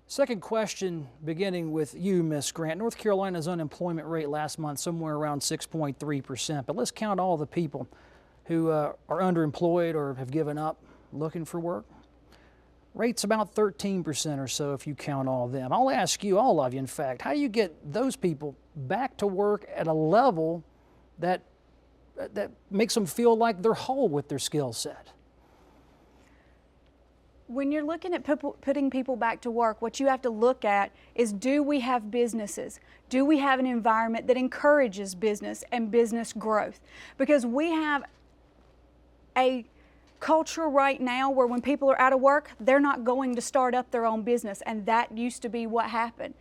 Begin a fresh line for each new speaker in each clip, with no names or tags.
Second question, beginning with you, Ms. Grant. North Carolina's unemployment rate last month somewhere around 6.3%, but let's count all the people who are underemployed or have given up looking for work. Rate's about 13% or so if you count all of them. I'll ask you, all of you in fact, how do you get those people back to work at a level that makes them feel like they're whole with their skill set?
When you're looking at putting people back to work, what you have to look at is, do we have businesses? Do we have an environment that encourages business and business growth? Because we have a culture right now where when people are out of work, they're not going to start up their own business, and that used to be what happened.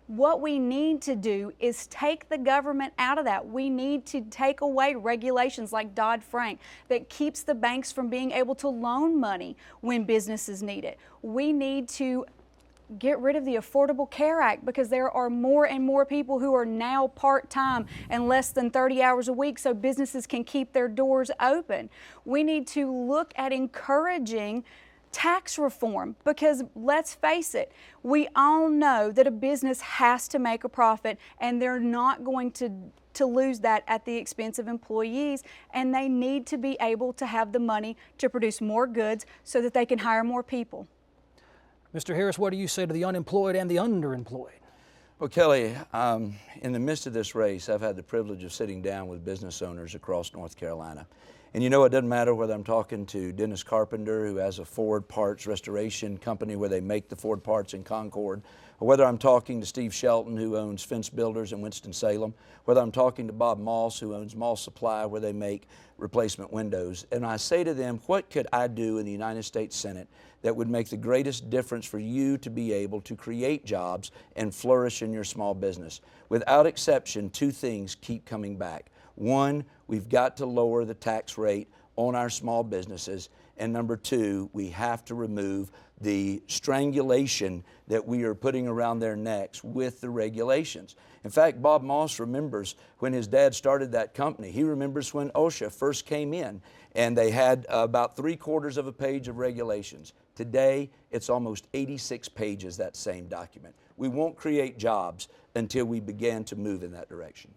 What we need to do is take the government out of that. We need to take away regulations like Dodd-Frank that keeps the banks from being able to loan money when businesses need it. We need to get rid of the Affordable Care Act, because there are more and more people who are now part-time and less than 30 hours a week, so businesses can keep their doors open. We need to look at encouraging tax reform, because let's face it, we all know that a business has to make a profit, and they're not going to lose that at the expense of employees, and they need to be able to have the money to produce more goods so that they can hire more people.
Mr. Harris, what do you say to the unemployed and the underemployed?
Well, Kelly, in the midst of this race, I've had the privilege of sitting down with business owners across North Carolina. And you know, it doesn't matter whether I'm talking to Dennis Carpenter, who has a Ford parts restoration company where they make the Ford parts in Concord, or whether I'm talking to Steve Shelton, who owns Fence Builders in Winston-Salem, whether I'm talking to Bob Moss, who owns Moss Supply, where they make replacement windows. And I say to them, what could I do in the United States Senate that would make the greatest difference for you to be able to create jobs and flourish in your small business? Without exception, two things keep coming back. One, we've got to lower the tax rate on our small businesses. And number two, we have to remove the strangulation that we are putting around their necks with the regulations. In fact, Bob Moss remembers when his dad started that company. He remembers when OSHA first came in and they had about 3/4 of a page of regulations. Today, it's almost 86 pages, that same document. We won't create jobs until we begin to move in that direction.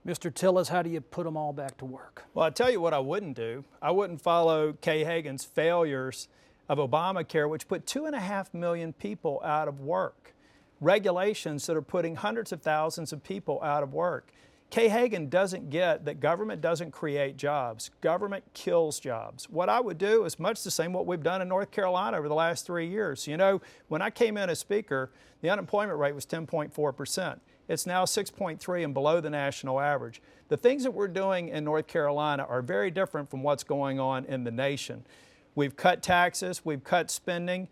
Mr. Tillis, how do you put them all back to work?
Well, I'll tell you what I wouldn't do. I wouldn't follow Kay Hagan's failures of Obamacare, which put 2.5 million people out of work. Regulations that are putting hundreds of thousands of people out of work. Kay Hagan doesn't get that government doesn't create jobs. Government kills jobs. What I would do is much the same what we've done in North Carolina over the last 3 years. You know, when I came in as Speaker, the unemployment rate was 10.4%. It's now 6.3 and below the national average. The things that we're doing in North Carolina are very different from what's going on in the nation. We've cut taxes, we've cut spending,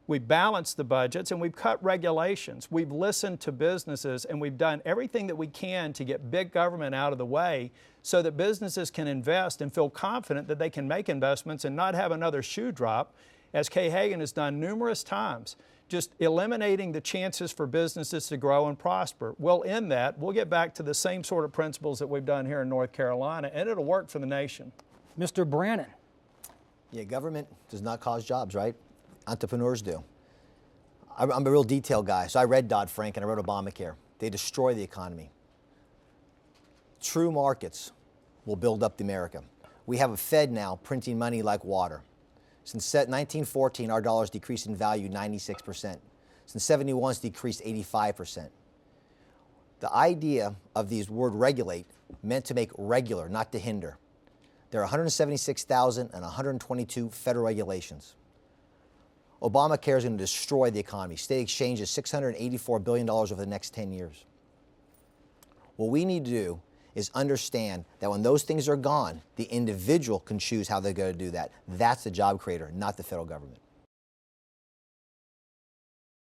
we've balanced the budgets, and we've cut regulations. We've listened to businesses, and we've done everything that we can to get big government out of the way so that businesses can invest and feel confident that they can make investments and not have another shoe drop, as Kay Hagan has done numerous times. Just eliminating the chances for businesses to grow and prosper. We'll end that. We'll get back to the same sort of principles that we've done here in North Carolina, and it'll work for the nation.
Mr. Brannon.
Yeah, government does not cause jobs, right? Entrepreneurs do. I'm a real detail guy, so I read Dodd-Frank and I wrote Obamacare. They destroy the economy. True markets will build up America. We have a Fed now printing money like water. Since 1914, our dollars decreased in value 96%. Since 71, it's decreased 85%. The idea of these word regulate meant to make regular, not to hinder. There are 176,122 federal regulations. Obamacare is going to destroy the economy. State exchange is $684 billion over the next 10 years. What we need to do is understand that when those things are gone, the individual can choose how they're going to do that. That's the job creator, not the federal government.